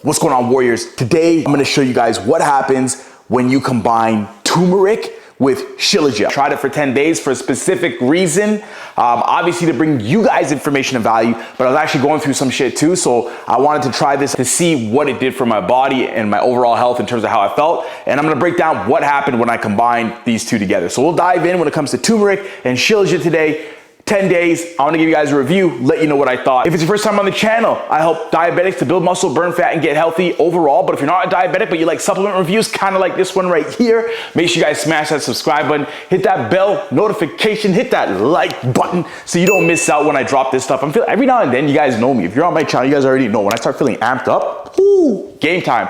What's going on, warriors? Today, I'm going to show you guys what happens when you combine turmeric with Shilajit. I tried it for 10 days for a specific reason, obviously to bring you guys information of value, but I was actually going through some shit too, so I wanted to try this to see what it did for my body and my overall health in terms of how I felt, and I'm going to break down what happened when I combined these two together. So we'll dive in when it comes to turmeric and Shilajit today. 10 days, I want to give you guys a review, let you know what I thought. If it's your first time on the channel, I help diabetics to build muscle, burn fat, and get healthy overall. But if you're not a diabetic, but you like supplement reviews, kind of like this one right here, make sure you guys smash that subscribe button, hit that bell notification, hit that like button so you don't miss out when I drop this stuff. I'm feeling, every now and then, you guys know me. If you're on my channel, you guys already know when I start feeling amped up, game time.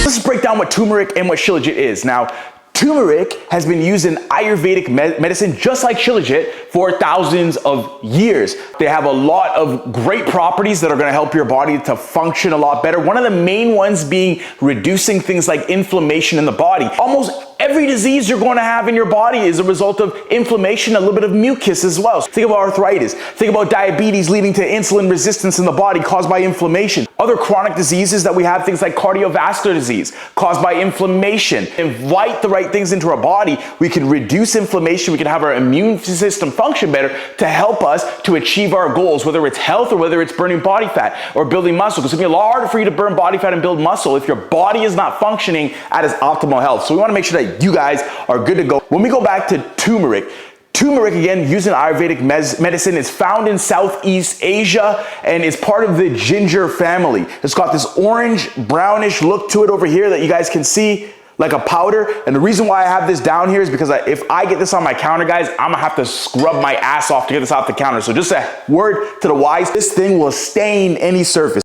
Let's break down what turmeric and what Shilajit is. Now, turmeric has been used in Ayurvedic medicine just like Shilajit for thousands of years. They have a lot of great properties that are going to help your body to function a lot better. One of the main ones being reducing things like inflammation in the body. Almost every disease you're going to have in your body is a result of inflammation, a little bit of mucus as well. Think about arthritis. Think about diabetes leading to insulin resistance in the body caused by inflammation. Other chronic diseases that we have, things like cardiovascular disease caused by inflammation. Invite the right things into our body, we can reduce inflammation, we can have our immune system function better to help us to achieve our goals, whether it's health or whether it's burning body fat or building muscle. Because it's going to be a lot harder for you to burn body fat and build muscle if your body is not functioning at its optimal health. So we want to make sure that you guys are good to go. When we go back to turmeric, again, used in Ayurvedic medicine, is found in Southeast Asia and is part of the ginger family. It's got this orange, brownish look to it over here that you guys can see, like a powder. And the reason why I have this down here is because if I get this on my counter, guys, I'm gonna have to scrub my ass off to get this off the counter. So just a word to the wise, this thing will stain any surface.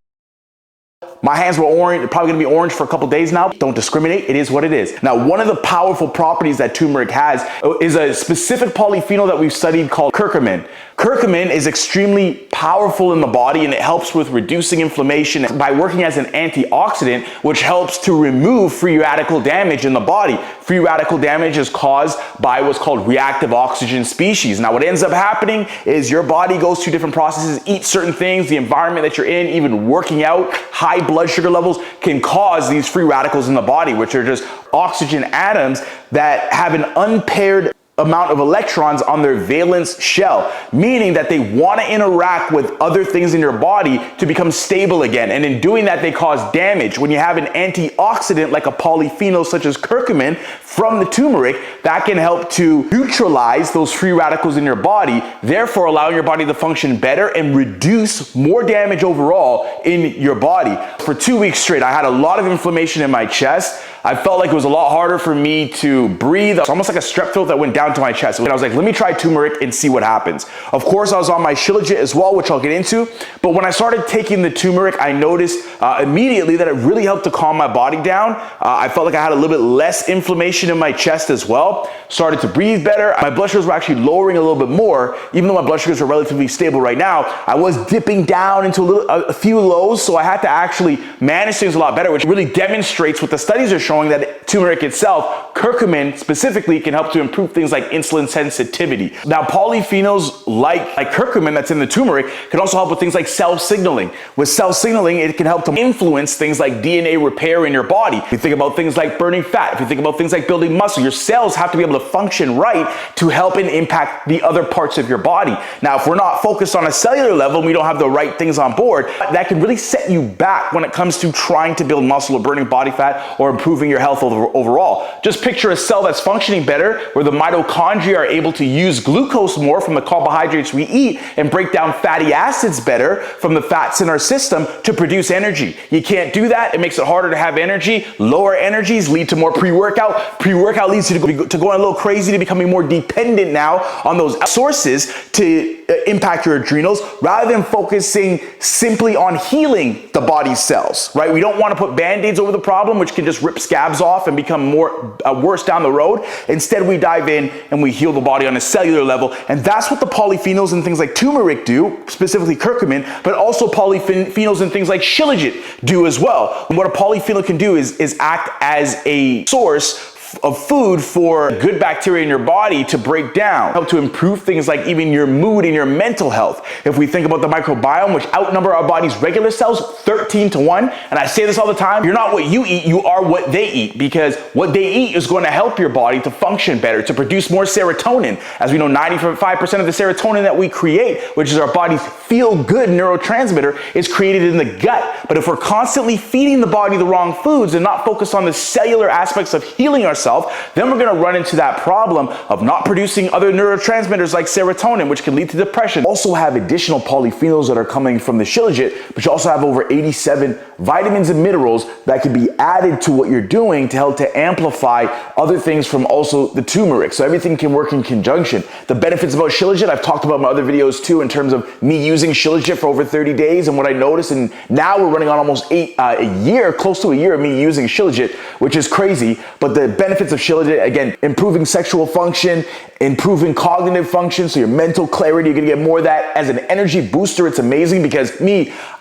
My hands were orange, they're probably gonna be orange for a couple days now. Don't discriminate, it is what it is. Now, one of the powerful properties that turmeric has is a specific polyphenol that we've studied called curcumin. Curcumin is extremely powerful in the body and it helps with reducing inflammation by working as an antioxidant, which helps to remove free radical damage in the body. Free radical damage is caused by what's called reactive oxygen species. Now, what ends up happening is your body goes through different processes, eats certain things, the environment that you're in, even working out, high blood sugar levels can cause these free radicals in the body, which are just oxygen atoms that have an unpaired amount of electrons on their valence shell, meaning that they want to interact with other things in your body to become stable again. And in doing that, they cause damage. When you have an antioxidant like a polyphenol such as curcumin from the turmeric, that can help to neutralize those free radicals in your body, therefore allowing your body to function better and reduce more damage overall in your body. For 2 weeks straight, I had a lot of inflammation in my chest. I felt like it was a lot harder for me to breathe. It's almost like a strep throat that went down to my chest. And I was like, let me try turmeric and see what happens. Of course, I was on my Shilajit as well, which I'll get into. But when I started taking the turmeric, I noticed immediately that it really helped to calm my body down. I felt like I had a little bit less inflammation in my chest as well. Started to breathe better. My blood sugars were actually lowering a little bit more. Even though my blood sugars are relatively stable right now, I was dipping down into a few lows. So I had to actually manage things a lot better, which really demonstrates what the studies are showing, that turmeric itself, curcumin specifically, can help to improve things like insulin sensitivity. Now, polyphenols like curcumin that's in the turmeric can also help with things like cell signaling. With cell signaling, it can help to influence things like DNA repair in your body. If you think about things like burning fat, if you think about things like building muscle, your cells have to be able to function right to help and impact the other parts of your body. Now, if we're not focused on a cellular level and we don't have the right things on board, that can really set you back when it comes to trying to build muscle or burning body fat or improving your health overall. Just picture a cell that's functioning better, where the mitochondria are able to use glucose more from the carbohydrates we eat and break down fatty acids better from the fats in our system to produce energy. You can't do that. It makes it harder to have energy. Lower energies lead to more pre-workout. Pre-workout leads you to going a little crazy, to becoming more dependent now on those sources to impact your adrenals, rather than focusing simply on healing the body's cells, right? We don't want to put band-aids over the problem, which can just rip scabs off and become worse down the road. Instead, we dive in and we heal the body on a cellular level. And that's what the polyphenols and things like turmeric do, specifically curcumin, but also polyphenols and things like Shilajit do as well. And what a polyphenol can do is act as a source of food for good bacteria in your body to break down, help to improve things like even your mood and your mental health. If we think about the microbiome, which outnumber our body's regular cells 13-1, and I say this all the time, you're not what you eat, you are what they eat, because what they eat is going to help your body to function better, to produce more serotonin. As we know, 95% of the serotonin that we create, which is our body's feel-good neurotransmitter, is created in the gut. But if we're constantly feeding the body the wrong foods and not focus on the cellular aspects of healing ourselves, then we're going to run into that problem of not producing other neurotransmitters like serotonin, which can lead to depression. Also have additional polyphenols that are coming from the Shilajit, but you also have over 87 vitamins and minerals that can be added to what you're doing to help to amplify other things from also the turmeric. So everything can work in conjunction. The benefits about Shilajit, I've talked about in my other videos too, in terms of me using Shilajit for over 30 days and what I noticed. And now we're running on almost a year, close to a year of me using Shilajit, which is crazy. But the benefits of Shilajit, again, improving sexual function, improving cognitive function, so your mental clarity, you're gonna get more of that. As an energy booster, it's amazing, because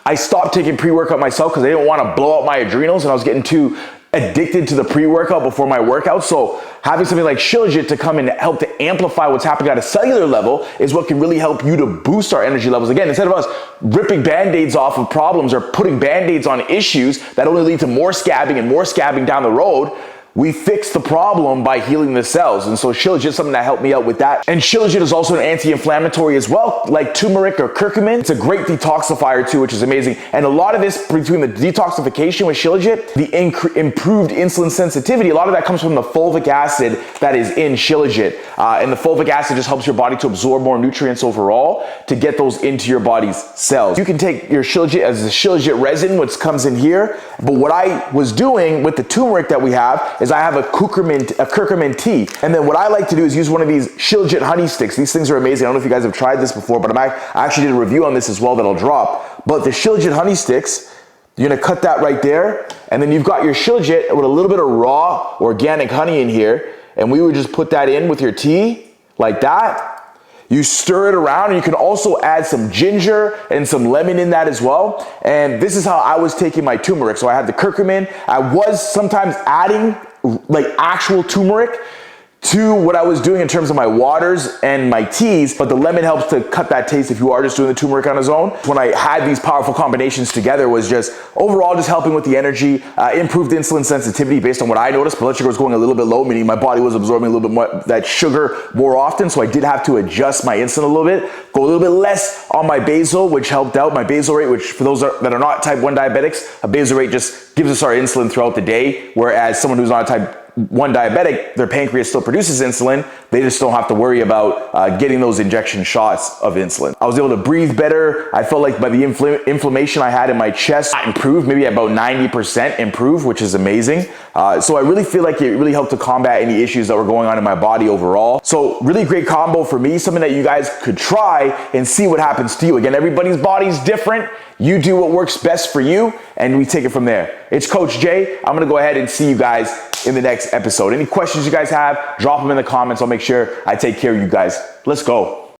I stopped taking pre-workout myself because I didn't want to blow out my adrenals, and I was getting too addicted to the pre-workout before my workout. So having something like Shilajit to come and help to amplify what's happening at a cellular level is what can really help you to boost our energy levels. Again, instead of us ripping band-aids off of problems or putting band-aids on issues that only lead to more scabbing and more scabbing down the road, we fix the problem by healing the cells. And so Shilajit is something that helped me out with that. And Shilajit is also an anti-inflammatory as well, like Tumeric or curcumin. It's a great detoxifier too, which is amazing. And a lot of this, between the detoxification with Shilajit, the improved insulin sensitivity, a lot of that comes from the fulvic acid that is in Shilajit. And the fulvic acid just helps your body to absorb more nutrients overall to get those into your body's cells. You can take your Shilajit as the Shilajit resin, which comes in here. But what I was doing with the turmeric that we have is I have a curcumin tea. And then what I like to do is use one of these Shilajit honey sticks. These things are amazing. I don't know if you guys have tried this before, but I actually did a review on this as well that I'll drop. But the Shilajit honey sticks, you're gonna cut that right there. And then you've got your Shilajit with a little bit of raw organic honey in here. And we would just put that in with your tea like that. You stir it around, and you can also add some ginger and some lemon in that as well. And this is how I was taking my turmeric. So I had the curcumin. I was sometimes adding like actual turmeric to what I was doing in terms of my waters and my teas, but the lemon helps to cut that taste if you are just doing the turmeric on its own. When I had these powerful combinations together, was just overall just helping with the energy, improved insulin sensitivity based on what I noticed. Blood sugar was going a little bit low, meaning my body was absorbing a little bit more that sugar more often, so I did have to adjust my insulin a little bit, go a little bit less on my basal, which helped out. My basal rate, which for those that are not type 1 diabetics, a basal rate just gives us our insulin throughout the day, whereas someone who's not a type 1 diabetic, their pancreas still produces insulin. They just don't have to worry about getting those injection shots of insulin. I was able to breathe better. I felt like by the inflammation I had in my chest improved, maybe about 90% improved, which is amazing. So I really feel like it really helped to combat any issues that were going on in my body overall. So really great combo for me, something that you guys could try and see what happens to you. Again, everybody's body's different. You do what works best for you, and we take it from there. It's Coach Jay. I'm gonna go ahead and see you guys in the next episode. Any questions you guys have, drop them in the comments. I'll make sure I take care of you guys. Let's go.